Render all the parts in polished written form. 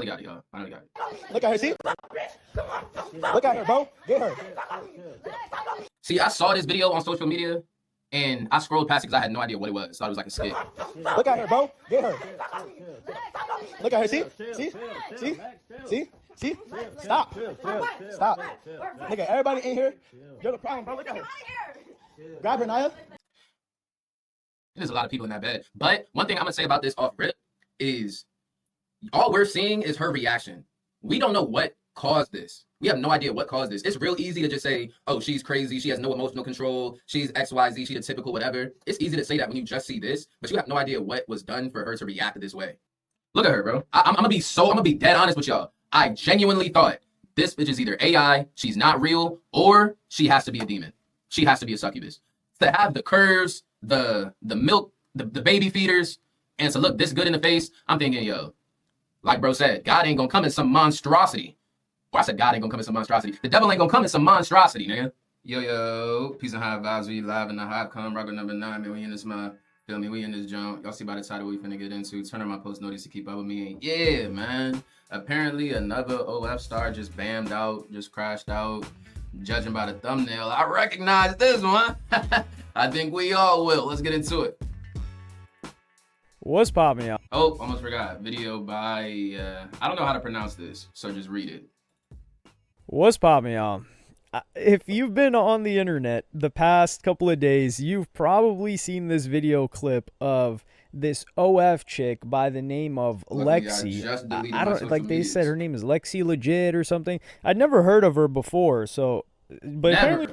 I got it, y'all. I got it. Look at her, see? Look at her, bro. Get her. See, I saw this video on social media, and I scrolled past it because I had no idea what it was. Thought it was like a skit. Look at her, bro. Get her. Look at her, see? See? See? See? See? Stop. Stop. Nigga, everybody in here, you're the problem, bro. Look at her. Grab her, Naya. There's a lot of people in that bed. But one thing I'm going to say about this off rip is all we're seeing is her reaction. We don't know what caused this. We have no idea what caused this. It's real easy to just say, oh, she's crazy. She has no emotional control. She's XYZ. She's a typical whatever. It's easy to say that when you just see this, but you have no idea what was done for her to react this way. Look at her, bro. I'm going to be dead honest with y'all. I genuinely thought this bitch is either AI, she's not real, or she has to be a demon. She has to be a succubus. To have the curves, the milk, the baby feeders, and to look this good in the face, I'm thinking, yo, like bro said, God ain't gonna come in some monstrosity. Well, I said God ain't gonna come in some monstrosity. The devil ain't gonna come in some monstrosity, nigga. Yo, peace and high vibes. We live in the hot come rocket number 9, man. We in this feel me? We in this jump. Y'all see by the title we finna get into. Turn on my post notice to keep up with me. And yeah, man. Apparently another OF star just bammed out, just crashed out. Judging by the thumbnail, I recognize this one. I think we all will. Let's get into it. What's poppin', y'all? Oh, almost forgot. Video by, I don't know how to pronounce this, so just read it. What's poppin', y'all? If you've been on the internet the past couple of days, you've probably seen this video clip of this OF chick by the name of Lexi. I don't like they said her name is Lexi2Legit or something. I'd never heard of her before, so but Never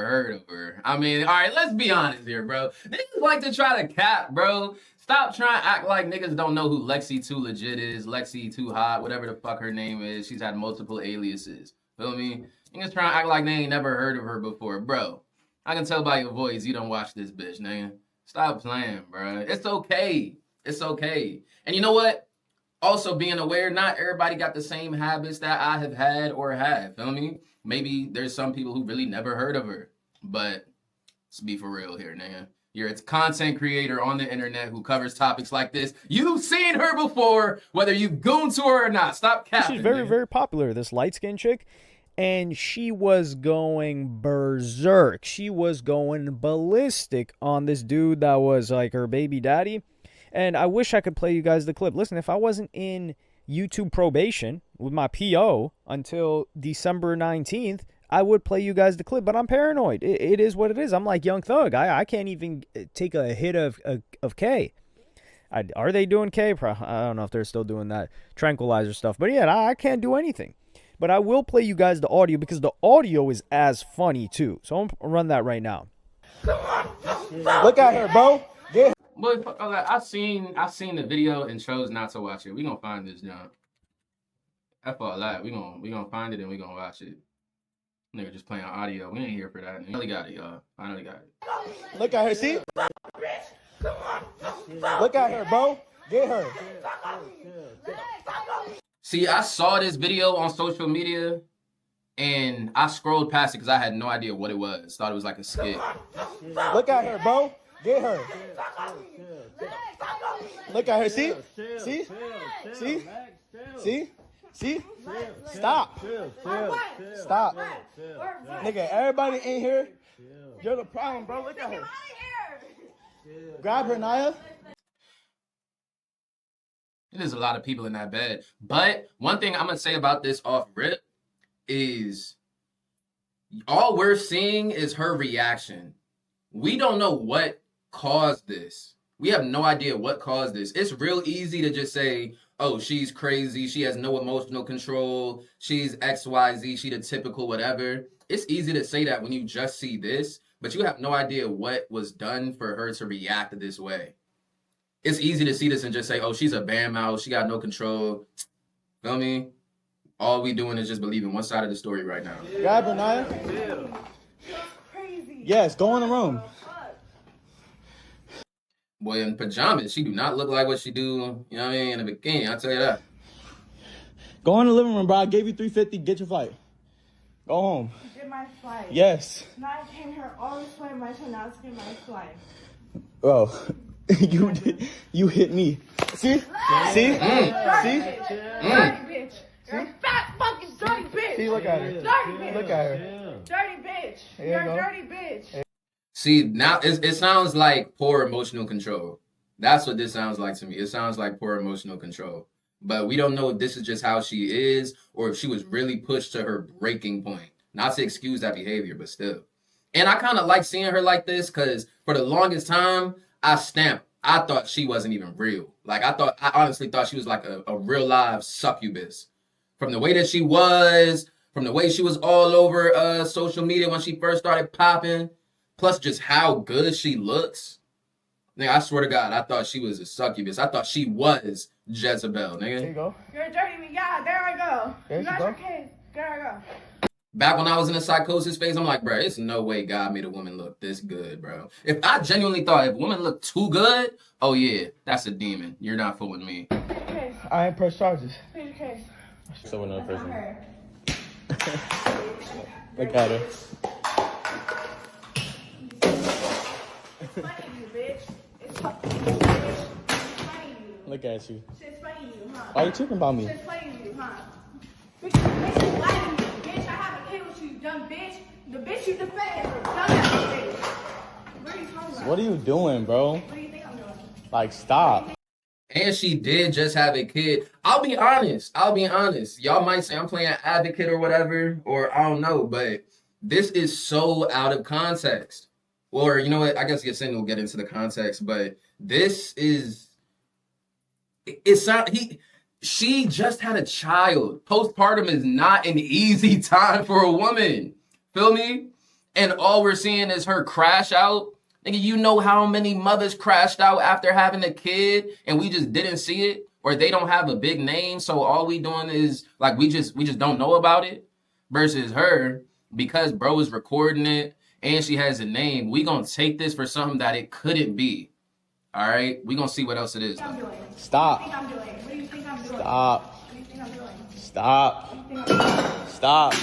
heard of her. I mean, all right, let's be honest here, bro. Niggas like to try to cap, bro. Stop trying to act like niggas don't know who Lexi2Legit is, Lexi2Hot, whatever the fuck her name is. She's had multiple aliases. Feel me? Niggas trying to act like they ain't never heard of her before. Bro, I can tell by your voice you don't watch this bitch, nigga. Stop playing, bro. It's okay. It's okay. And you know what? Also being aware, not everybody got the same habits that I have had or have. Feel me? Maybe there's some people who really never heard of her. But let's be for real here, nigga. You're a content creator on the internet who covers topics like this. You've seen her before, whether you've gooned to her or not. Stop capping. She's very popular, this light-skinned chick. And she was going berserk. She was going ballistic on this dude that was like her baby daddy. And I wish I could play you guys the clip. Listen, if I wasn't in YouTube probation with my PO until December 19th, I would play you guys the clip. But I'm paranoid. It is what it is. I'm like Young Thug. I can't even take a hit of K. Are they doing K? I don't know if they're still doing that tranquilizer stuff. But yeah, I can't do anything. But I will play you guys the audio because the audio is as funny too. So I'm gonna run that right now. Look at her, bro. Get her. Boy, fuck all that. I seen the video and chose not to watch it. We gonna find this jump. F all that. We gonna find it and we gonna watch it. Nigga just playing audio. We ain't here for that. Finally got it, y'all. Finally got it. Look at her, see? Look at her, bro. Get her. See, I saw this video on social media, and I scrolled past it because I had no idea what it was. Thought it was like a skit. Look at her, bro. Get her. Look at her, see? See? See? See? See? Stop. Stop. Nigga, everybody in here, you're the problem, bro. Look at her. Grab her, Naya. There's a lot of people in that bed. But one thing I'm going to say about this off rip is all we're seeing is her reaction. We don't know what caused this. We have no idea what caused this. It's real easy to just say, oh, she's crazy. She has no emotional control. She's XYZ. She the typical whatever. It's easy to say that when you just see this, but you have no idea what was done for her to react this way. It's easy to see this and just say, oh, she's a bam mouse. She got no control. Feel me? All we doing is just believing one side of the story right now. Grab her, Naya. Yes, go in the room. Boy, in pajamas, she do not look like what she do, you know what I mean, in the bikini, I'll tell you that. Go in the living room, bro. I gave you $350. Get your flight. Go home. Get my flight. Yes. Now I came here all this way, my son. Now it's get my flight. Oh, You hit me. See? See? See? Dirty bitch. You're a fat fucking dirty bitch. See, look at her. Dirty bitch. Look at her. Dirty bitch. You're a dirty bitch. See, now it sounds like poor emotional control. That's what this sounds like to me. It sounds like poor emotional control. But we don't know if this is just how she is or if she was really pushed to her breaking point. Not to excuse that behavior, but still. And I kind of like seeing her like this because for the longest time, I thought she wasn't even real. Like, I honestly thought she was like a real live succubus. From the way that she was, from the way she was all over social media when she first started popping, plus just how good she looks. Nigga, I swear to God, I thought she was a succubus. I thought she was Jezebel, nigga. There you go. You're a dirty, yeah, there I go. There You you got go. your kids. There I go. Back when I was in the psychosis phase, I'm like, bro, there's no way God made a woman look this good, bro. If I genuinely thought if women look too good, oh yeah, that's a demon. You're not fooling me. Plead your case. I ain't press charges. Plead your case. So another person. Her. Look at her. It's funny you, bitch. It's funny you, bitch. It's funny you. Look at you. Shit's funny you, huh? Why you talking about me? Shit's funny you, huh? Bitch, you lie to me, bitch. I have a kid with you, dumb bitch. The bitch you defended her dumbass bitch. What are you talking about? What are you doing, bro? What do you think I'm doing? Like, stop. And she did just have a kid. I'll be honest. Y'all might say I'm playing advocate or whatever, or I don't know, but this is so out of context. Or, you know what? I guess Yasin will get into the context, but this is... She just had a child. Postpartum is not an easy time for a woman. Feel me? And all we're seeing is her crash out. Nigga, you know how many mothers crashed out after having a kid and we just didn't see it? Or they don't have a big name, so all we doing is, like, we just don't know about it? Versus her, because bro is recording it and she has a name, we gonna take this for something that it couldn't be. All right? We gonna see what else it is, What do you though. think I'm doing? Stop. What do you think I'm doing? Stop. What do you think I'm doing? Stop. What do you think I'm doing? Stop.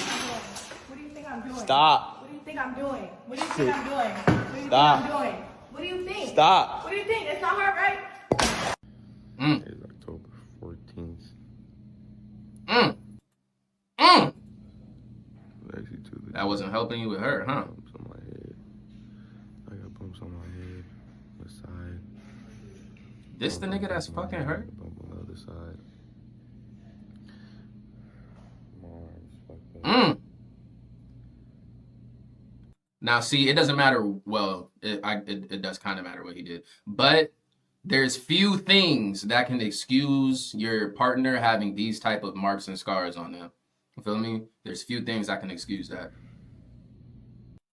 What do you think I'm doing? Stop. What do you think I'm doing? What do you think I'm doing? What do you think Stop. I'm doing? What do you think? Stop. What do you think? It's not her, right? It's October 14th. Lexi2Legit. That wasn't helping you with her, huh? Bumps on my head. I got bumps on my head. The side. This the nigga that's fucking hurt? Bump on the other side. My arms fucked up. Now, see, it doesn't matter. Well, it does kind of matter what he did. But there's few things that can excuse your partner having these type of marks and scars on them. You feel me? There's few things that can excuse that.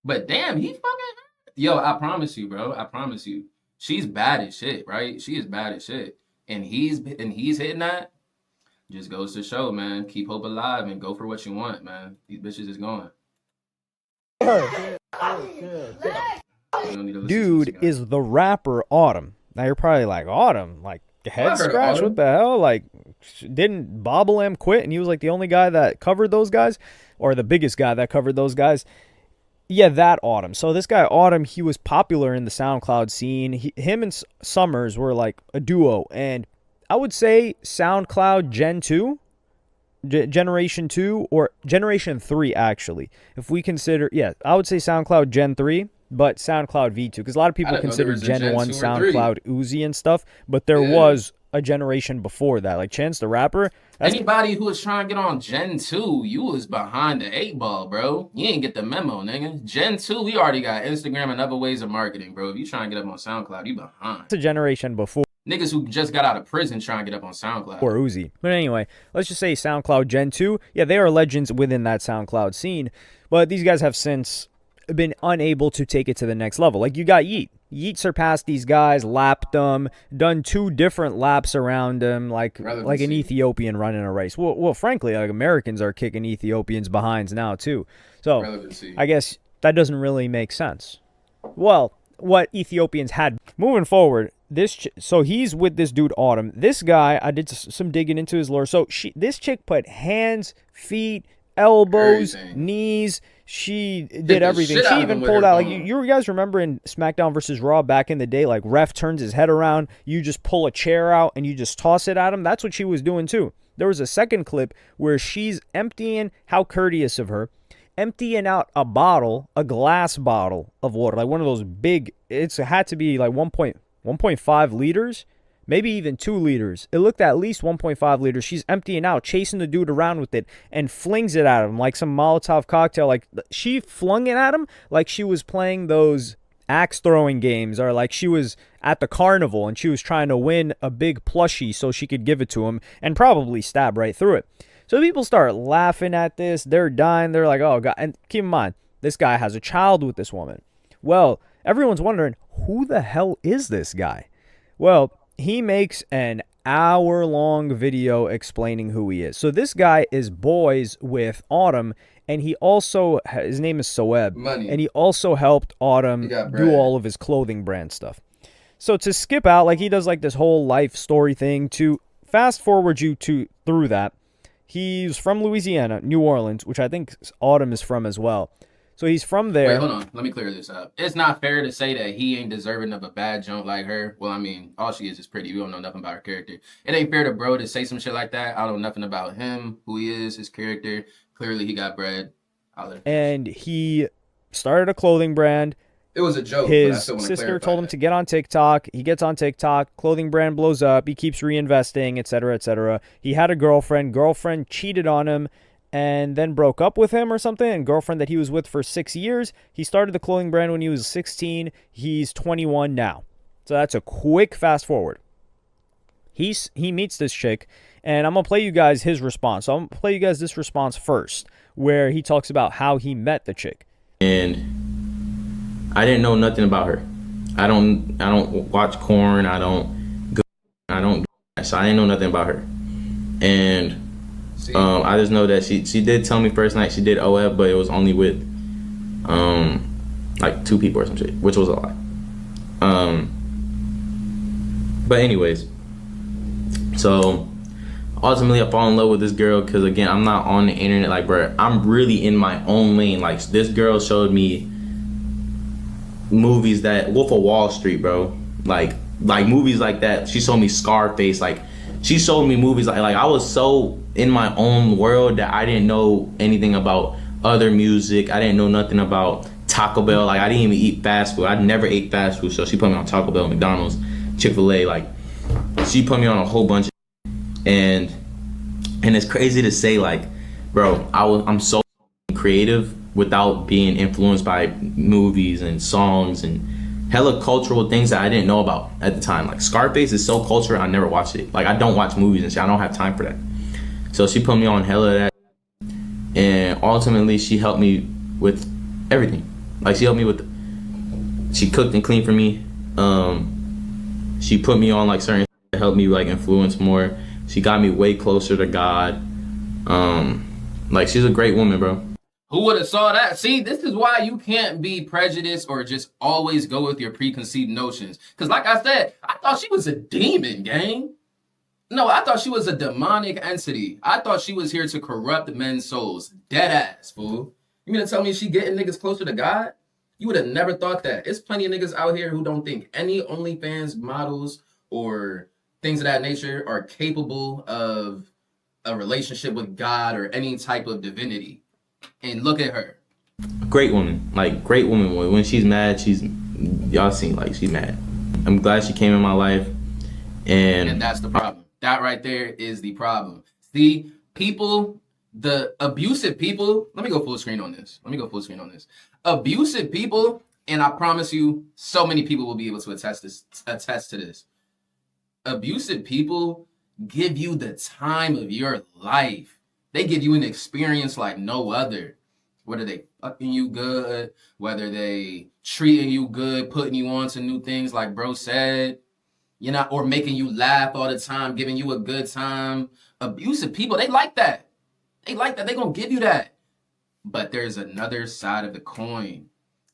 But damn, he fucking hurt. Yo, I promise you, bro. I promise you. She's bad as shit, right? She is bad as shit. And he's hitting that. Just goes to show, man. Keep hope alive and go for what you want, man. These bitches is going. Dude is the rapper Autumn. Now you're probably like, Autumn? Like, head heard of scratch? Autumn. What the hell? Like, didn't Bobble M quit and he was like the only guy that covered those guys? Or the biggest guy that covered those guys? Yeah, that Autumn. So this guy Autumn, he was popular in the SoundCloud scene. Him and Summers were like a duo. And I would say SoundCloud Gen 2, Generation 2, or Generation 3, actually. If we consider, yeah, I would say SoundCloud Gen 3, but SoundCloud V2. Because a lot of people didn't know consider there was a Gen Gen 1 2 or 3. SoundCloud Uzi and stuff. But there Yeah. was a generation before that. Like Chance the Rapper. Anybody who was trying to get on Gen 2, you was behind the 8 ball, bro. You ain't get the memo, nigga. Gen 2, we already got Instagram and other ways of marketing, bro. If you trying to get up on SoundCloud, you behind. It's a generation before Niggas who just got out of prison trying to get up on SoundCloud. Uzi. But anyway, let's just say SoundCloud Gen 2. Yeah, they are legends within that SoundCloud scene. But these guys have since been unable to take it to the next level. Like you got Yeet. Yeet surpassed these guys, lapped them, done 2 different laps around them, like an Relevancy. Ethiopian running a race. Well, frankly, like Americans are kicking Ethiopians' behinds now too. So Relevancy. I guess that doesn't really make sense. Well, what Ethiopians had. Moving forward, so he's with this dude Autumn. This guy, I did some digging into his lore. So this chick put hands, feet, elbows, Everything. knees. She did the everything. shit She out of even him with pulled her out, like, phone. you guys remember in SmackDown versus Raw back in the day, like, ref turns his head around, you just pull a chair out and you just toss it at him. That's what she was doing too. There was a second clip where she's emptying, how courteous of her, emptying out a bottle, a glass bottle of water, like one of those big, it had to be like 1.5 liters, maybe even 2 liters. It looked at least 1.5 liters. She's emptying out, chasing the dude around with it, and flings it at him like some Molotov cocktail. Like, she flung it at him like she was playing those axe throwing games, or like she was at the carnival and she was trying to win a big plushie so she could give it to him and probably stab right through it. So people start laughing at this. They're dying. They're like, oh, God. And keep in mind, this guy has a child with this woman. Well, everyone's wondering, who the hell is this guy? Well, he makes an hour-long video explaining who he is. So this guy is boys with Autumn, and he also, his name is Soeb, Money. and he also helped Autumn do all of his clothing brand stuff. So to skip out, like, he does like this whole life story thing. To fast forward you through that, he's from Louisiana, New Orleans, which I think Autumn is from as well. So he's from there. Wait, hold on. Let me clear this up. It's not fair to say that he ain't deserving of a bad jump like her. Well, I mean, all she is pretty. We don't know nothing about her character. It ain't fair to bro to say some shit like that. I don't know nothing about him, who he is, his character. Clearly, he got bread. And he started a clothing brand. It was a joke. His sister told him to get on TikTok. He gets on TikTok. Clothing brand blows up. He keeps reinvesting, etc., etc. He had a girlfriend. Girlfriend cheated on him and then broke up with him or something. And girlfriend that he was with for 6 years. He started the clothing brand when he was 16. He's 21 now. So that's a quick fast forward. He meets this chick, and I'm going to play you guys his response. So I'm going to play you guys this response first, where he talks about how he met the chick. And I didn't know nothing about her. I don't watch corn. I don't, so I didn't know nothing about her. And I just know that she did tell me first night she did OF, but it was only with like 2 people or some shit, which was a lie. But anyways, so ultimately I fall in love with this girl because, again, I'm not on the internet. Like, bro, I'm really in my own lane. Like, this girl showed me movies that Wolf of Wall Street, bro. Like movies like that. She showed me Scarface. Like, she showed me movies like I was so in my own world that I didn't know anything about other music. I didn't know nothing about Taco Bell. Like, I didn't even eat fast food. I never ate fast food, so she put me on Taco Bell, McDonald's, Chick-fil-A. Like, she put me on a whole bunch of and it's crazy to say, like, bro, I'm so creative without being influenced by movies and songs and hella cultural things that I didn't know about at the time. Like, Scarface is so cultural, I never watched it. Like, I don't watch movies and shit. I don't have time for that. So she put me on hella of that, and ultimately she helped me with everything. Like, she cooked and cleaned for me. She put me on like certain to help me like influence more. She got me way closer to God. Like, she's a great woman, bro. Who would have saw that? See, this is why you can't be prejudiced or just always go with your preconceived notions. Because like I said, I thought she was a demon, gang. No, I thought she was a demonic entity. I thought she was here to corrupt men's souls. Dead ass, fool. You mean to tell me she getting niggas closer to God? You would have never thought that. It's plenty of niggas out here who don't think any OnlyFans models or things of that nature are capable of a relationship with God or any type of divinity. And look at her. Great woman. Like, great woman. When she's mad, y'all seen, like, she's mad. I'm glad she came in my life. And that's the problem. That right there is the problem. See, people, the abusive people, let me go full screen on this. Abusive people, and I promise you, so many people will be able to attest to this. Abusive people give you the time of your life. They give you an experience like no other. Whether they fucking you good, whether they treating you good, putting you on to new things like bro said, you know, or making you laugh all the time, giving you a good time. Abusive people, they like that. They gonna give you that. But there's another side of the coin.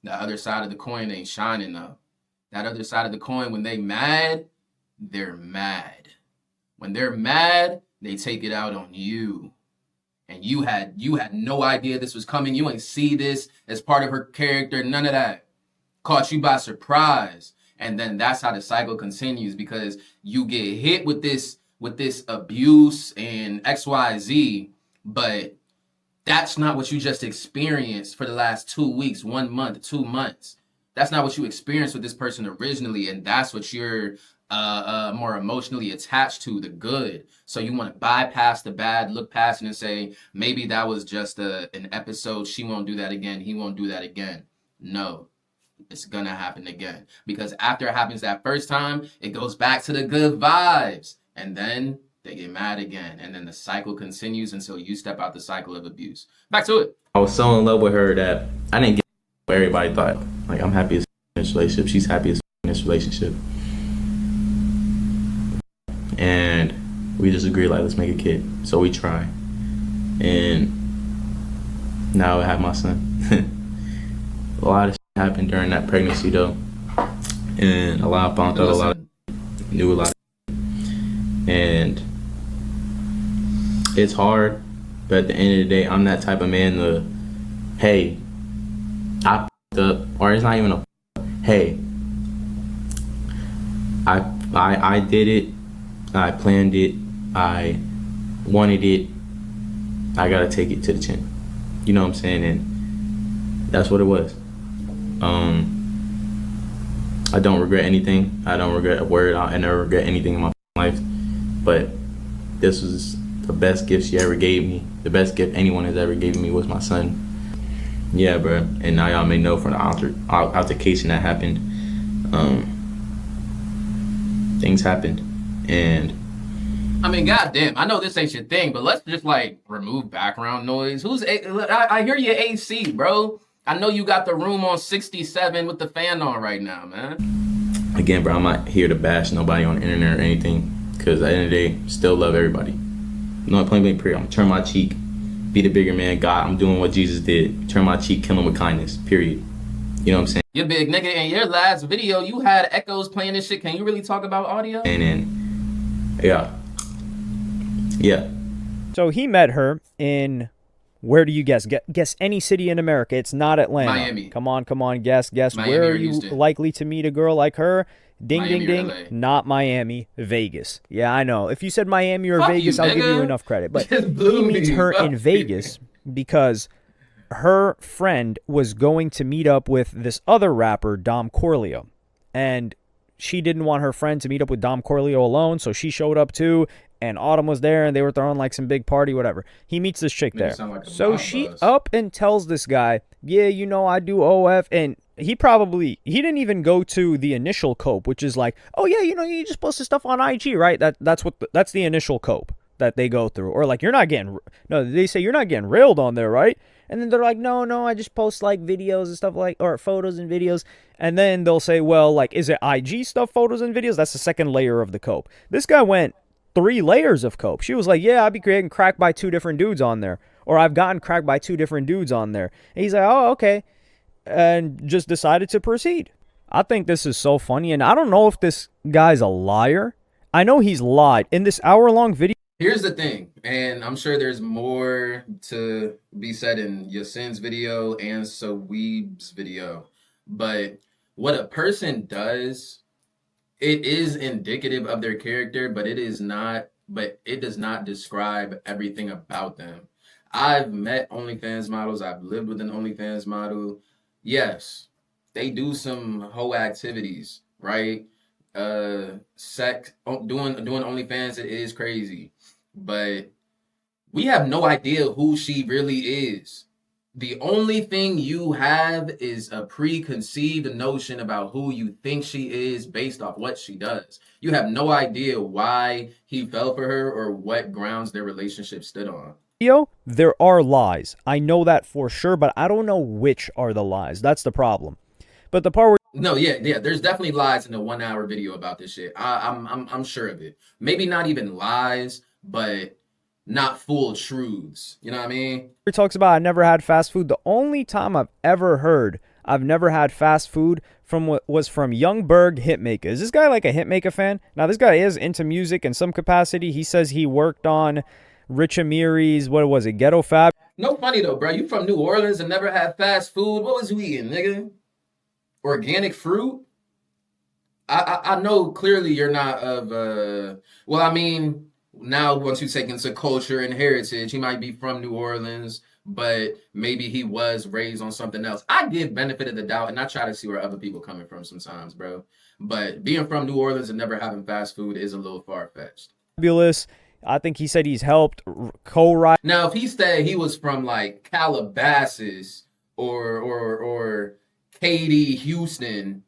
The other side of the coin ain't shining though. That other side of the coin, when they mad, they're mad. When they're mad, they take it out on you. and you had no idea this was coming. You ain't see this as part of her character, none of that. Caught you by surprise. And then that's how the cycle continues, because you get hit with this abuse and XYZ, but that's not what you just experienced for the last 2 weeks, 1 month, 2 months. That's not what you experienced with this person originally, and that's what you're more emotionally attached to, the good. So you want to bypass the bad, look past it and say, maybe that was just an episode. She won't do that again. He won't do that again. No, it's gonna happen again, because after it happens that first time, it goes back to the good vibes, and then they get mad again, and then the cycle continues until you step out the cycle of abuse. Back to it. I was so in love with her that I didn't get what everybody thought. Like, I'm happy as in this relationship. She's happy as in this relationship. And we just agreed, like, let's make a kid. So we try. And now I have my son. A lot of shit happened during that pregnancy, though. And a lot, I found out a lot, knew a lot. And it's hard, but at the end of the day, I'm that type of man to, hey, I f***ed up, or it's not even a, hey, I did it, I planned it, I wanted it, I gotta take it to the chin. You know what I'm saying? And that's what it was. I don't regret anything. I don't regret a word. I never regret anything in my life. But this was the best gift she ever gave me. The best gift anyone has ever given me was my son. Yeah, bro. And now y'all may know from the altercation that happened, things happened. And I mean, goddamn, I know this ain't your thing, but let's just like remove background noise. I hear your AC, bro. I know you got the room on 67 with the fan on right now, man. Again, bro, I'm not here to bash nobody on the internet or anything, because at the end of the day, still love everybody. No, plain blank period. I'm gonna turn my cheek, be the bigger man, God. I'm doing what Jesus did. Turn my cheek, kill him with kindness, period. You know what I'm saying? You big nigga, in your last video, you had echoes playing this shit. Can you really talk about audio? And then, yeah. So he met her in, where do you guess? Guess any city in America. It's not Atlanta. Miami. Come on, guess. Miami Where or are you Houston. likely to meet a girl like her? Ding, Miami ding, or ding. LA. Not Miami, Vegas. Yeah, I know. If you said Miami or Fuck Vegas, you, I'll give you nigga. enough credit. But Just he blew meets me. her Fuck in you. Vegas because her friend was going to meet up with this other rapper, Dom Corleo. And she didn't want her friend to meet up with Dom Corleo alone, so she showed up too. And Autumn was there, and they were throwing like some big party, whatever. He meets this chick Made it there. sound like a So mob she bus. up and tells this guy, yeah, you know, I do OF. And he didn't even go to the initial cope, which is like, oh yeah, you know, you just post this stuff on IG, right? That's the initial cope that they go through. Or like, they say you're not getting railed on there, right? And then they're like, no, I just post like videos and stuff like, or photos and videos. And then they'll say, well, like, is it IG stuff, photos and videos? That's the second layer of the cope. This guy went 3 layers of cope. She was like, yeah, I'd be getting cracked by 2 different dudes on there. Or I've gotten cracked by 2 different dudes on there. And he's like, oh, okay. And just decided to proceed. I think this is so funny. And I don't know if this guy's a liar. I know he's lied. In this hour-long video. Here's the thing, and I'm sure there's more to be said in Yasin's video and Saweeb's video, but what a person does, it is indicative of their character, but it does not describe everything about them. I've met OnlyFans models. I've lived with an OnlyFans model. Yes, they do some hoe activities, right? Sex, doing OnlyFans, it is crazy. But we have no idea who she really is. The only thing you have is a preconceived notion about who you think she is based off what she does. You have no idea why he fell for her or what grounds their relationship stood on. There are lies. I know that for sure, but I don't know which are the lies. That's the problem. But the part where No, yeah, there's definitely lies in the 1 hour video about this shit. I'm sure of it. Maybe not even lies, but not full truths. You know what I mean? he talks about I never had fast food, the only time I've ever heard I've never had fast food was from Young Berg Hitmaker. Is this guy like a Hitmaker fan? Now, this guy is into music in some capacity. He says he worked on Rich Amiri's, what was it, Ghetto Fab. No funny though, bro. You from New Orleans and never had fast food. What was you eating, nigga? Organic fruit? I know clearly you're not of well, I mean, now once you take into culture and heritage, he might be from New Orleans, but maybe he was raised on something else. I give benefit of the doubt and I try to see where other people coming from sometimes, bro. But being from New Orleans and never having fast food is a little far-fetched. Fabulous. I think he said he's helped co-write. Now, if he said he was from like Calabasas or Katy, Houston,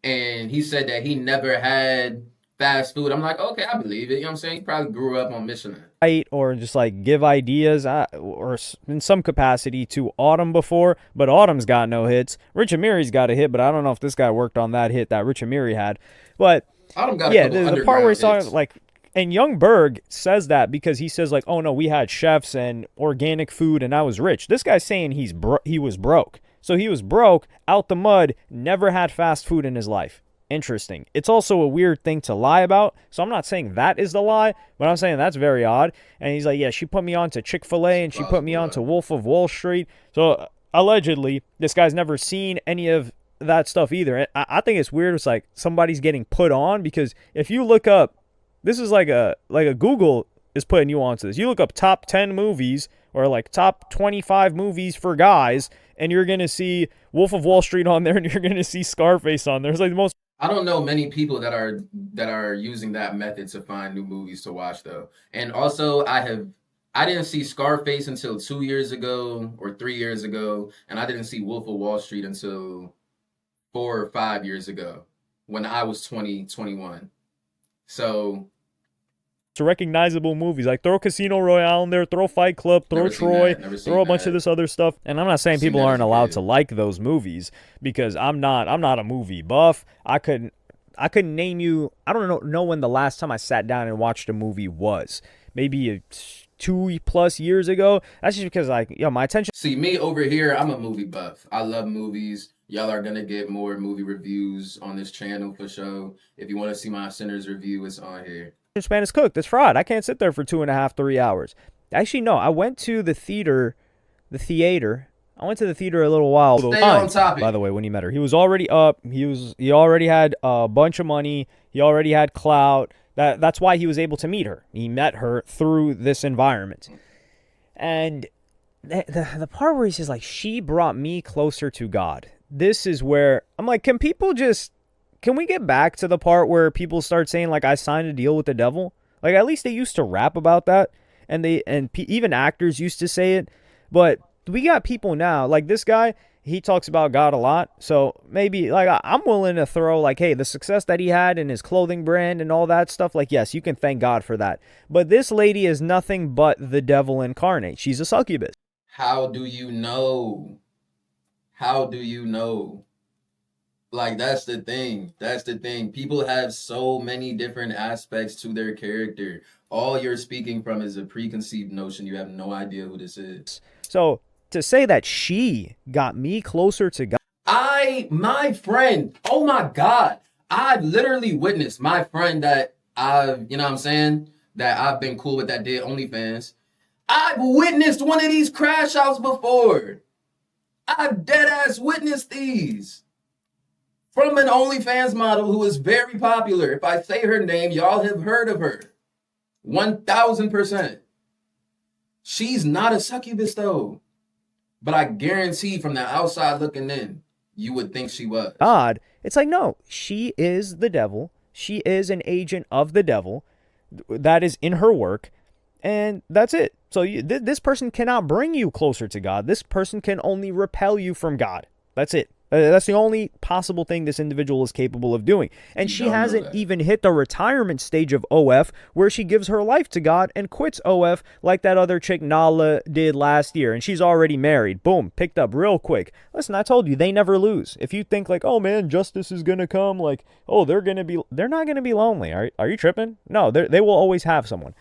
and he said that he never had fast food, I'm like, okay, I believe it. You know what I'm saying? He probably grew up on Michelin. Or just like give ideas or in some capacity to Autumn before, but Autumn's got no hits. Rich Amiri's got a hit, but I don't know if this guy worked on that hit that Rich Amiri had. But Autumn got yeah, a couple the part where he's talking hits. like, and Young Berg says that because he says like, oh no, we had chefs and organic food and I was rich. This guy's saying he was broke. So he was broke, out the mud, never had fast food in his life. Interesting. It's also a weird thing to lie about. So I'm not saying that is the lie, but I'm saying that's very odd. And he's like, yeah, she put me on to Chick-fil-A and she put me on to Wolf of Wall Street. So allegedly, this guy's never seen any of that stuff either. And I think it's weird. It's like somebody's getting put on because if you look up, this is like a Google is putting you onto this. You look up top 10 movies or like top 25 movies for guys, and you're going to see Wolf of Wall Street on there, and you're going to see Scarface on there. It's like the most. I don't know many people that are using that method to find new movies to watch though. And also I didn't see Scarface until 2 years ago or 3 years ago, and I didn't see Wolf of Wall Street until 4 or 5 years ago when I was 20, 21. So recognizable movies, like throw Casino Royale in there, throw Fight Club, throw Troy, throw a bunch of this other stuff. And I'm not saying people aren't allowed to like those movies because I'm not a movie buff. I couldn't name you. I don't know when the last time I sat down and watched a movie was. Maybe 2+ years ago. That's just because like, my attention. See, me over here, I'm a movie buff. I love movies. Y'all are gonna get more movie reviews on this channel for sure. If you want to see my Sinners review, it's on here. Span is cooked. It's fraud. I can't sit there for 2.5, 3 hours. Actually, no. I went to the theater. I went to the theater a little while. Stay on topic. By the way, when he met her, he was already up. He already had a bunch of money. He already had clout. That's why he was able to meet her. He met her through this environment. And the part where he says like, she brought me closer to God. This is where I'm like, can we get back to the part where people start saying like I signed a deal with the devil? Like at least they used to rap about that, and even actors used to say it. But we got people now like this guy. He talks about God a lot, so maybe like I'm willing to throw like, hey, the success that he had in his clothing brand and all that stuff. Like yes, you can thank God for that. But this lady is nothing but the devil incarnate. She's a succubus. How do you know? How do you know? Like, that's the thing. That's the thing. People have so many different aspects to their character. All you're speaking from is a preconceived notion. You have no idea who this is. So to say that she got me closer to God. My friend, oh my God. I've literally witnessed my friend that I've, you know what I'm saying? That I've been cool with that did OnlyFans. I've witnessed one of these crash outs before. I've dead ass witnessed these. From an OnlyFans model who is very popular. If I say her name, y'all have heard of her. 1000%. She's not a succubus though. But I guarantee from the outside looking in, you would think she was. God, it's like, no, she is the devil. She is an agent of the devil. That is in her work. And that's it. So this person cannot bring you closer to God. This person can only repel you from God. That's it. That's the only possible thing this individual is capable of doing. And she hasn't even hit the retirement stage of OF where she gives her life to God and quits OF like that other chick Nala did last year. And she's already married. Boom, picked up real quick. Listen, I told you, they never lose. If you think like, oh man, justice is going to come, like, oh, they're not going to be lonely. Are you tripping? No, they will always have someone.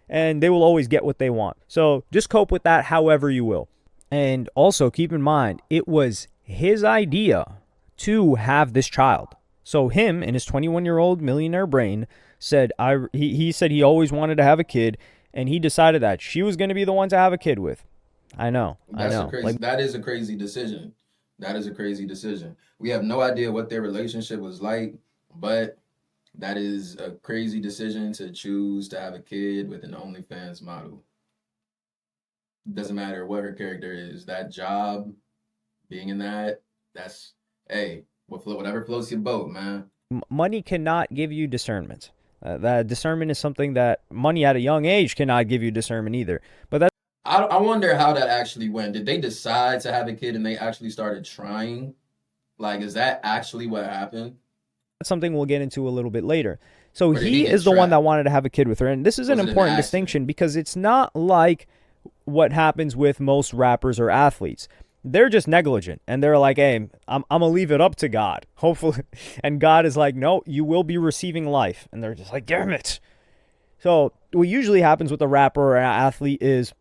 And they will always get what they want. So just cope with that however you will. And also keep in mind, it was his idea to have this child. So him and his 21-year-old millionaire brain said, he said he always wanted to have a kid. and he decided that she was going to be the one to have a kid with. I know. That is a crazy decision. That is a crazy decision. We have no idea what their relationship was like, but that is a crazy decision to choose to have a kid with an OnlyFans model. Doesn't matter what her character is. That job, being in that's, hey, whatever floats your boat, man. Money cannot give you discernment. That discernment is something that money at a young age cannot give you discernment either. But that's I wonder how that actually went. Did they decide to have a kid and they actually started trying? Like, is that actually what happened? something we'll get into a little bit later. So Or did he he get is the one trapped? that wanted to have a kid with her. And this is an Was it an important accident? distinction because it's not like what happens with most rappers or athletes. They're just negligent and they're like, hey, I'm going to leave it up to God. Hopefully. And God is like, no, you will be receiving life. And they're just like, damn it. So what usually happens with a rapper or an athlete is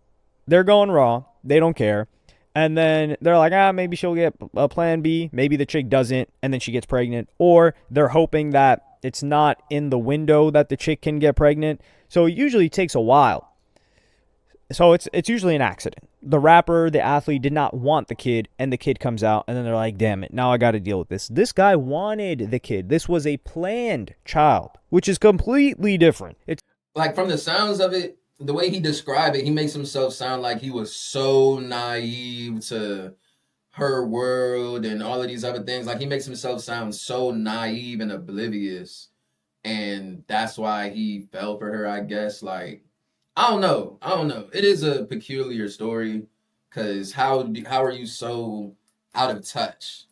they're going raw. They don't care. And then they're like, maybe she'll get a plan B. Maybe the chick doesn't, and then she gets pregnant. Or they're hoping that it's not in the window that the chick can get pregnant. So it usually takes a while. So it's usually an accident. The rapper, the athlete did not want the kid, and the kid comes out, and then they're like, damn it, now I got to deal with this. This guy wanted the kid. This was a planned child, which is completely different. It's Like, from the sounds of it, the way he described it, he makes himself sound like he was so naive to her world and all of these other things. Like, he makes himself sound so naive and oblivious. And that's why he fell for her, I guess. Like, I don't know. It is a peculiar story, because how are you so out of touch?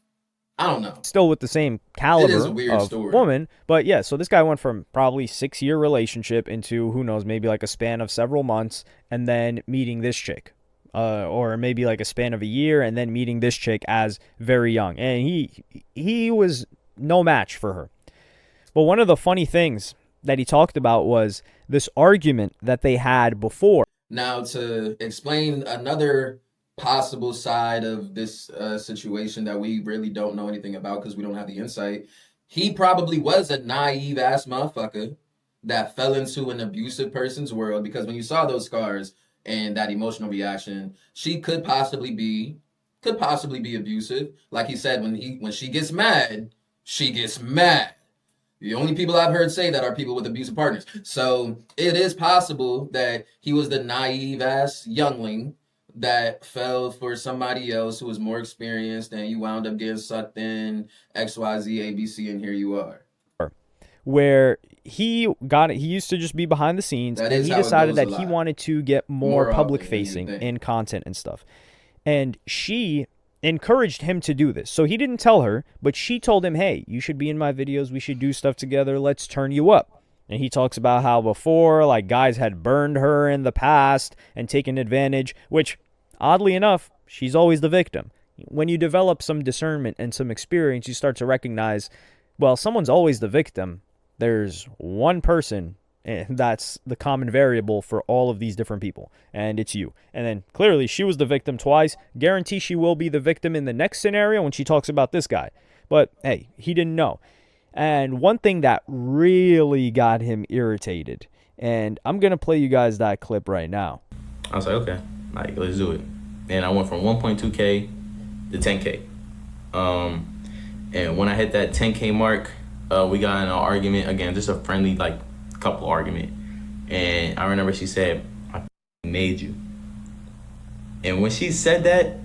I don't know. still with the same caliber It is a weird of story. woman. But yeah, so this guy went from probably 6-year relationship into, who knows, maybe like a span of several months, and then meeting this chick. Or maybe like a span of a year, and then meeting this chick as very young. And he was no match for her. But one of the funny things that he talked about was this argument that they had before. Now, to explain another possible side of this situation that we really don't know anything about because we don't have the insight, he probably was a naive ass motherfucker that fell into an abusive person's world, because when you saw those scars and that emotional reaction, she could possibly be abusive. Like he said, when she gets mad, she gets mad. The only people I've heard say that are people with abusive partners. So it is possible that he was the naive ass youngling that fell for somebody else who was more experienced, and you wound up getting sucked in XYZ ABC, and here you are. Where he used to just be behind the scenes, That and is he how it decided goes a that he lot. wanted to get More more often public than you facing think. in content and stuff. And she encouraged him to do this. So he didn't tell her, but she told him, hey, you should be in my videos. We should do stuff together. Let's turn you up. And he talks about how before, like, guys had burned her in the past and taken advantage, which, oddly enough, she's always the victim. When you develop some discernment and some experience, you start to recognize, well, someone's always the victim. There's one person, and that's the common variable for all of these different people, and it's you. And then clearly she was the victim twice. Guarantee she will be the victim in the next scenario when she talks about this guy. But hey, he didn't know. And one thing that really got him irritated, and I'm going to play you guys that clip right now. I was like, okay, like, let's do it. And I went from 1.2K to 10K. And when I hit that 10K mark, we got in an argument again, just a friendly, like, couple argument. And I remember she said, I made you. And when she said that,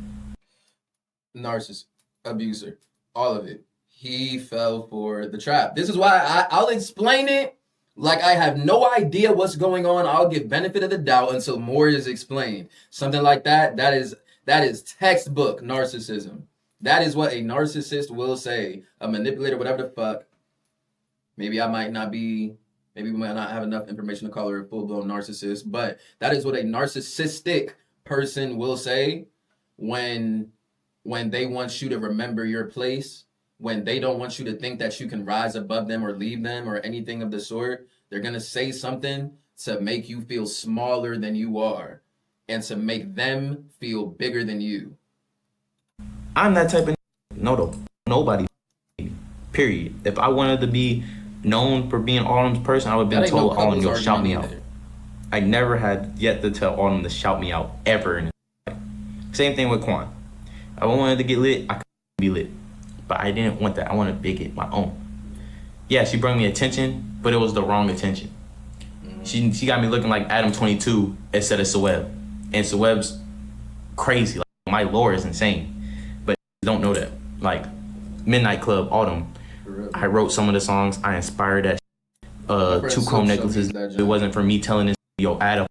Narcissist, abuser, all of it. He fell for the trap. This is why I'll explain it like I have no idea what's going on. I'll give benefit of the doubt until more is explained. Something like that, that is textbook narcissism. That is what a narcissist will say. A manipulator, whatever the fuck. Maybe we might not have enough information to call her a full-blown narcissist, but that is what a narcissistic person will say when they want you to remember your place, when they don't want you to think that you can rise above them or leave them or anything of the sort. They're going to say something to make you feel smaller than you are and to make them feel bigger than you. I'm that type of nobody, period. If I wanted to be known for being Autumn's person, I would have That been ain't no told, Autumn, couples yo, shout me argument out. I never had yet to tell Autumn to shout me out ever. Same thing with Quan. I wanted to get lit, I could be lit. But I didn't want that. I wanted to make it my own. Yeah, she brought me attention, but it was the wrong attention. She got me looking like Adam 22 instead of Seweb. And Seweb's crazy. Like, my lore is insane. But don't know that. Like, Midnight Club, Autumn. I wrote some of the songs. I inspired that. 2 chrome necklaces. It wasn't for me telling this, yo, add a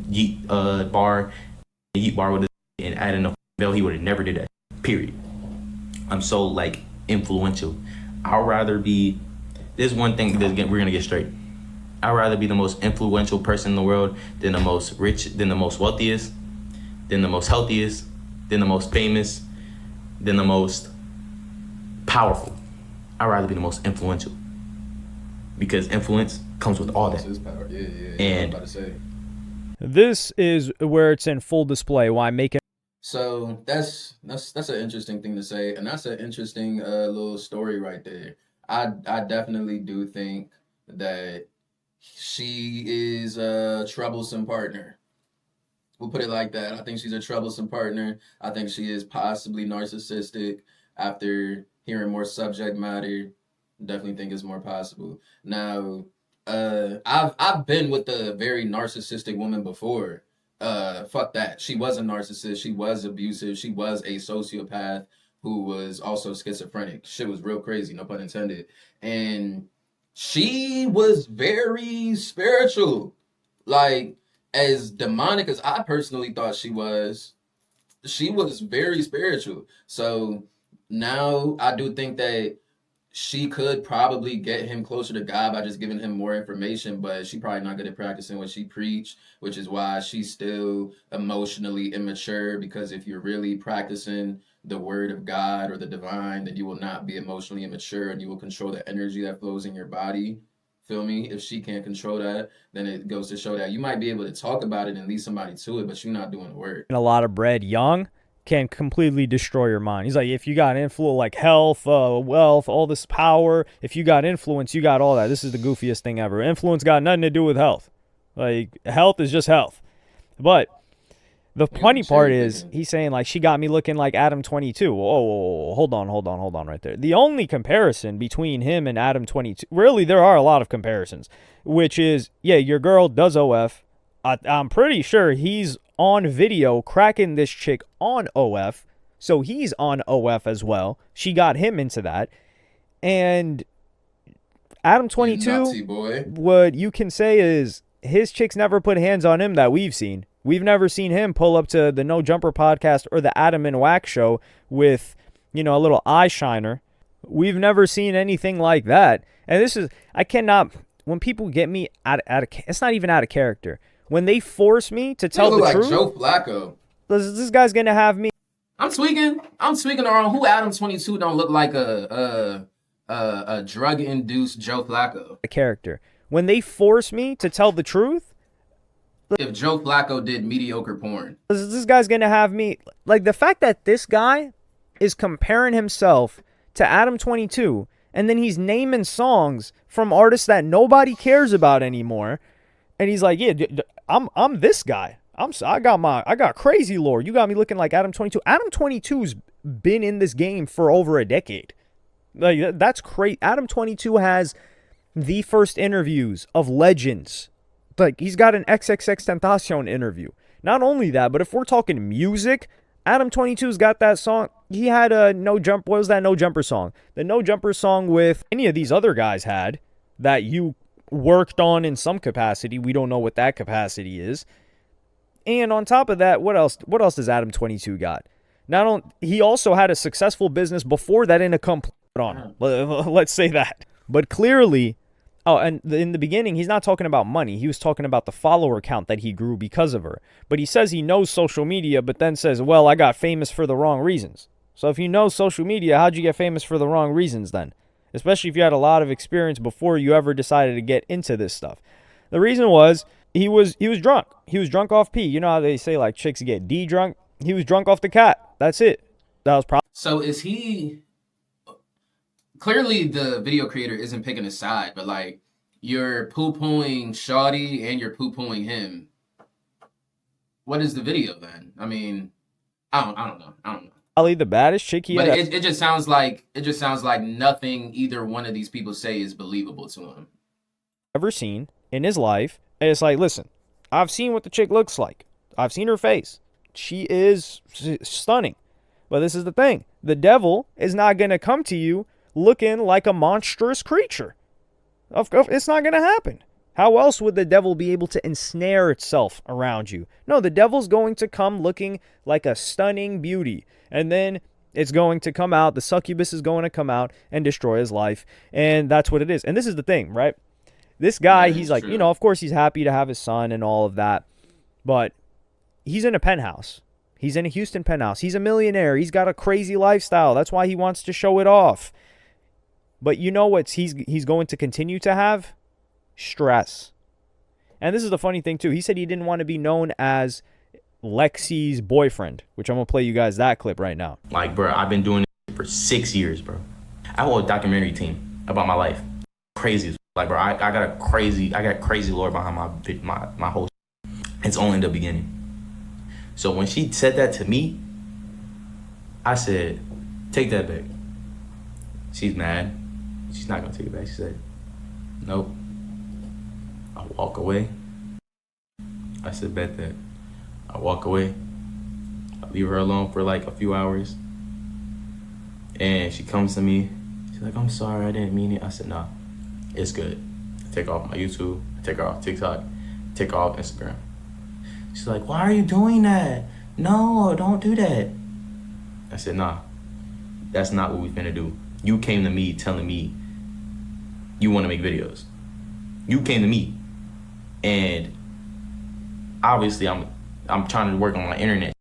yeet bar, a yeet bar with this, and add in a bell. He would have never did that. Period. I'm so, like, influential. I'd rather be, there's one thing that we're gonna get straight. I'd rather be the most influential person in the world than the most rich, than the most wealthiest, than the most healthiest, than the most famous, than the most powerful. I'd rather be the most influential. Because influence comes with all that. Power. Yeah. And I was about to say. This is where it's in full display. Why make it? So that's an interesting thing to say, and that's an interesting little story right there. I definitely do think that she is a troublesome partner. We'll put it like that. I think she's a troublesome partner. I think she is possibly narcissistic. After hearing more subject matter, definitely think it's more possible. Now, I've been with a very narcissistic woman before. Fuck that. She was a narcissist. She was abusive. She was a sociopath who was also schizophrenic. Shit was real crazy, no pun intended. And she was very spiritual. Like, as demonic as I personally thought she was very spiritual. So now I do think that she could probably get him closer to God by just giving him more information, but she probably not good at practicing what she preached, which is why she's still emotionally immature, because if you're really practicing the word of God or the divine, then you will not be emotionally immature and you will control the energy that flows in your body. Feel me? If she can't control that, then it goes to show that you might be able to talk about it and lead somebody to it, but you're not doing the work. A lot of bread young can completely destroy your mind. He's like, if you got influence, like health, wealth, all this power, if you got influence, you got all that. This is the goofiest thing ever. Influence got nothing to do with health. Like, health is just health. But the funny part is, he's saying, like, she got me looking like Adam 22. Oh, hold on right there. The only comparison between him and Adam 22, really, there are a lot of comparisons, which is, yeah, your girl does OF. I'm pretty sure he's on video cracking this chick on OF, so he's on OF as well. She got him into that. And Adam 22, what you can say is his chicks never put hands on him that we've seen. We've never seen him pull up to the No Jumper podcast or the Adam and Wax show with, a little eye shiner. We've never seen anything like that. And this is, I cannot, when people get me out of, it's not even out of character. When they force me to tell the truth. Joe Flacco. This guy's going to have me. I'm tweaking around who Adam 22 don't look like a drug-induced Joe Flacco. A character. When they force me to tell the truth. If Joe Flacco did mediocre porn. This guy's going to have me. Like, the fact that this guy is comparing himself to Adam 22, and then he's naming songs from artists that nobody cares about anymore. And he's like, yeah, I'm this guy. I got crazy lore. You got me looking like Adam 22. Adam 22's been in this game for over a decade. Like, that's crazy. Adam 22 has the first interviews of legends. Like, he's got an XXXTentacion interview. Not only that, but if we're talking music, Adam 22's got that song. He had a No Jump. What was that No Jumper song? The No Jumper song with any of these other guys had that you worked on in some capacity. We don't know what that capacity is. And on top of that, what else does Adam 22 got? He also had a successful business before that in a complete on. Let's say that. But clearly, and in the beginning, he's not talking about money. He was talking about the follower count that he grew because of her. But he says he knows social media, but then says, well, I got famous for the wrong reasons. So if you know social media, how'd you get famous for the wrong reasons then? Especially if you had a lot of experience before you ever decided to get into this stuff. The reason was he was drunk. He was drunk off pee. You know how they say like chicks get D drunk? He was drunk off the cat. That's it. That was probably. So is he? Clearly, the video creator isn't picking a side, but like, you're poo-pooing Shawty and you're poo-pooing him. What is the video then? I mean, I don't know. Probably the baddest chick he But had it just sounds like nothing either one of these people say is believable to him. ever seen in his life. And it's like, listen, I've seen what the chick looks like. I've seen her face. She is stunning. But this is the thing. The devil is not going to come to you looking like a monstrous creature. It's not going to happen. How else would the devil be able to ensnare itself around you? No, the devil's going to come looking like a stunning beauty. And then it's going to come out, the succubus is going to come out and destroy his life. And that's what it is. And this is the thing, right? This guy, he's like, true. of course he's happy to have his son and all of that. But he's in a penthouse. He's in a Houston penthouse. He's a millionaire. He's got a crazy lifestyle. That's why he wants to show it off. But you know what he's going to continue to have? Stress. And this is the funny thing too. He said he didn't want to be known as Lexi's boyfriend, which I'm going to play you guys that clip right now. Like, bro, I've been doing it for 6 years, bro. I have a documentary team about my life. Crazy. Like, bro, I got crazy lore behind my whole shit. It's only the beginning. So when she said that to me, I said, take that back. She's mad. She's not going to take it back. She said, nope. I walk away. I said, bet that. I walk away. I leave her alone for like a few hours. And she comes to me. She's like, I'm sorry, I didn't mean it. I said, nah, it's good. I take her off my YouTube. I take her off TikTok. I take her off Instagram. She's like, why are you doing that? No, don't do that. I said, nah, that's not what we finna do. You came to me telling me you want to make videos. You came to me. And obviously I'm trying to work on my internet.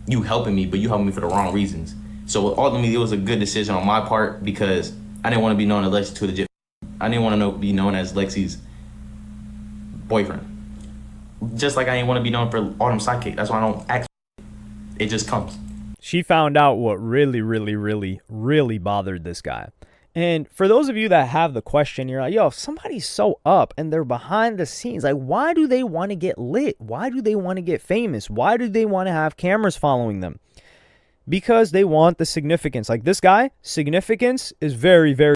You helping me, but you helping me for the wrong reasons. So ultimately it was a good decision on my part because I didn't want to be known as Lexi2Legit. I didn't want to be known as Lexi's boyfriend. Just like I didn't want to be known for Autumn Sidekick. That's why I don't act. It just comes. She found out what really, really, really, really bothered this guy. And for those of you that have the question, you're like, yo, if somebody's so up and they're behind the scenes, like, why do they want to get lit? Why do they want to get famous? Why do they want to have cameras following them? Because they want the significance. Like this guy, significance is very, very,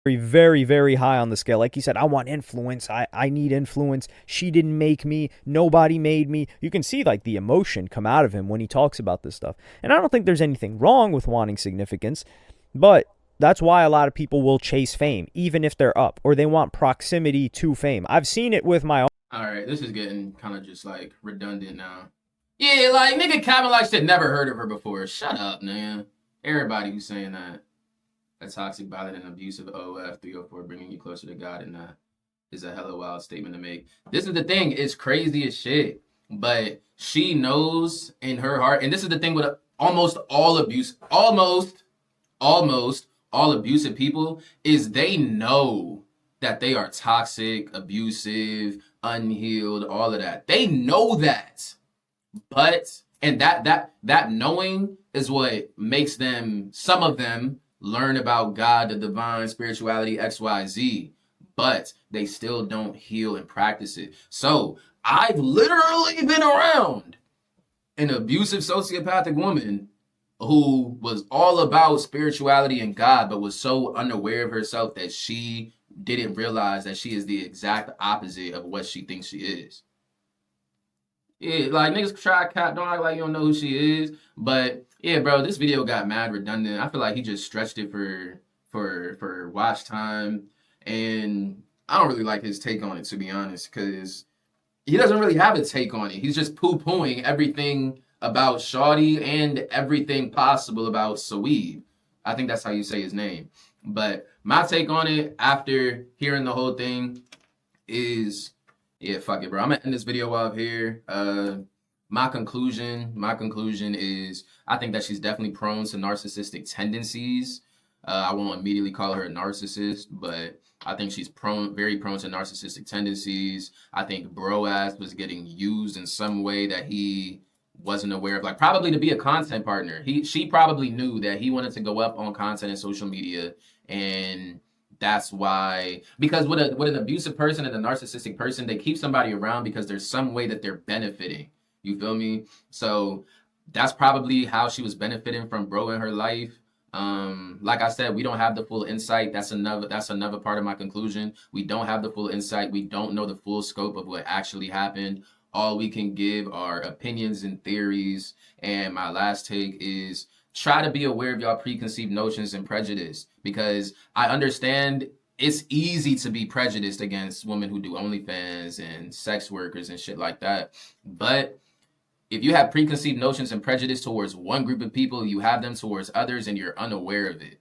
very, very, very high on the scale. Like he said, I want influence. I need influence. She didn't make me. Nobody made me. You can see like the emotion come out of him when he talks about this stuff. And I don't think there's anything wrong with wanting significance, but that's why a lot of people will chase fame, even if they're up, or they want proximity to fame. I've seen it with my own. All right, this is getting kind of just like redundant now. Yeah, like nigga Calvin like shit never heard of her before. Shut up, man. Everybody who's saying that a toxic, violent, and abusive OF 304 bringing you closer to God and is a hella wild statement to make. This is the thing, it's crazy as shit. But she knows in her heart, and this is the thing with almost all abusive people, is they know that they are toxic, abusive, unhealed, all of that. They know that. But, and that knowing is what makes them, some of them, learn about God, the divine, spirituality, XYZ, but they still don't heal and practice it. So I've literally been around an abusive sociopathic woman who was all about spirituality and God, but was so unaware of herself that she didn't realize that she is the exact opposite of what she thinks she is. Yeah, like niggas try cap, don't act like you don't know who she is. But yeah, bro, this video got mad redundant. I feel like he just stretched it for watch time. And I don't really like his take on it, to be honest, because he doesn't really have a take on it. He's just poo-pooing everything about Shawty and everything possible about Saweeb. I think that's how you say his name. But my take on it after hearing the whole thing is, yeah, fuck it, bro. I'm gonna end this video off here. My conclusion is I think that she's definitely prone to narcissistic tendencies. I won't immediately call her a narcissist, but I think she's very prone to narcissistic tendencies. I think bro ass was getting used in some way that he wasn't aware of, like probably to be a content partner. She probably knew that he wanted to go up on content and social media, and That's why, because with an abusive person and a narcissistic person, they keep somebody around because there's some way that they're benefiting. You feel me? So that's probably how she was benefiting from bro in her life. Like I said, we don't have the full insight. That's another part of my conclusion. We don't have the full insight. We don't know the full scope of what actually happened. All we can give are opinions and theories. And my last take is try to be aware of y'all preconceived notions and prejudice, because I understand it's easy to be prejudiced against women who do OnlyFans and sex workers and shit like that. But if you have preconceived notions and prejudice towards one group of people, you have them towards others and you're unaware of it.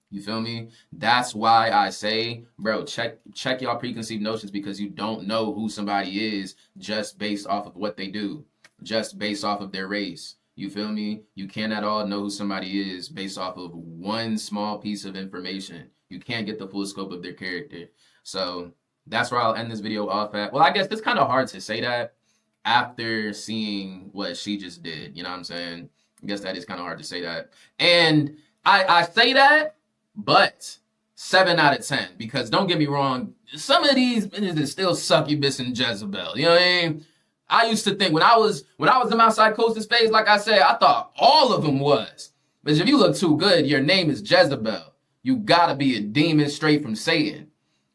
You feel me? That's why I say, bro, check y'all preconceived notions, because you don't know who somebody is just based off of what they do, just based off of their race. You feel me? You can't at all know who somebody is based off of one small piece of information. You can't get the full scope of their character. So that's where I'll end this video off at. Well, I guess it's kind of hard to say that after seeing what she just did. You know what I'm saying? I guess that is kind of hard to say that. And I say that, but 7 out of 10, because don't get me wrong, some of these bitches still succubus and Jezebel. You know what I mean? I used to think when I was in Outside Coast's phase, like I said, I thought all of them was. But if you look too good, your name is Jezebel. You gotta be a demon straight from Satan.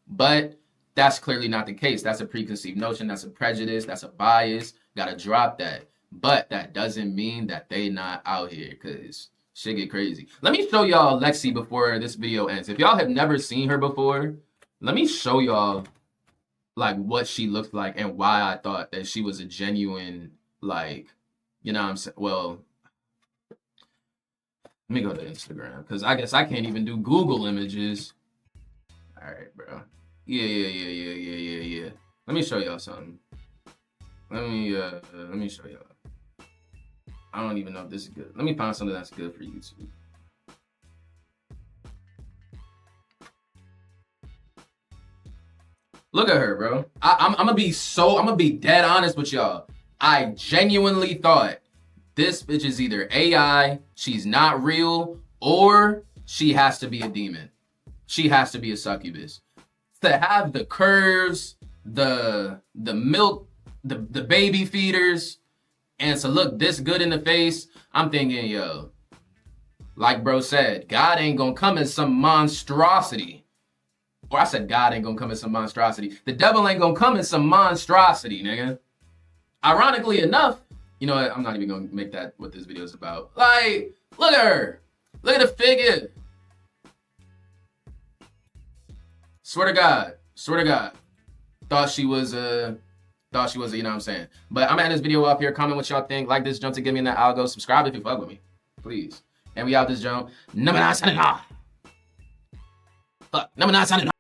But that's clearly not the case. That's a preconceived notion. That's a prejudice. That's a bias. Gotta drop that. But that doesn't mean that they not out here, because shit get crazy. Let me show y'all Lexi before this video ends. If y'all have never seen her before, let me show y'all like what she looked like and why I thought that she was a genuine, like, you know what I'm saying? Well, let me go to Instagram, because I guess I can't even do Google images. All right, bro. Yeah. Let me show y'all something. Let me show y'all. I don't even know if this is good. Let me find something that's good for YouTube. Look at her, bro. I'm gonna be dead honest with y'all. I genuinely thought this bitch is either AI, she's not real, or she has to be a demon. She has to be a succubus. To have the curves, the milk, the baby feeders, and to look this good in the face, I'm thinking, yo, like bro said, God ain't gonna come in some monstrosity. Or I said God ain't gonna come in some monstrosity. The devil ain't gonna come in some monstrosity, nigga. Ironically enough, you know what? I'm not even gonna make that what this video is about. Like, look at her. Look at the figure. Swear to God. Thought she was a, you know what I'm saying? But I'm gonna end this video up here. Comment what y'all think. Like this jump to get me in that algo. Subscribe if you fuck with me, please. And we out this jump. Number 9 signing off. Fuck. Number 9 signing off.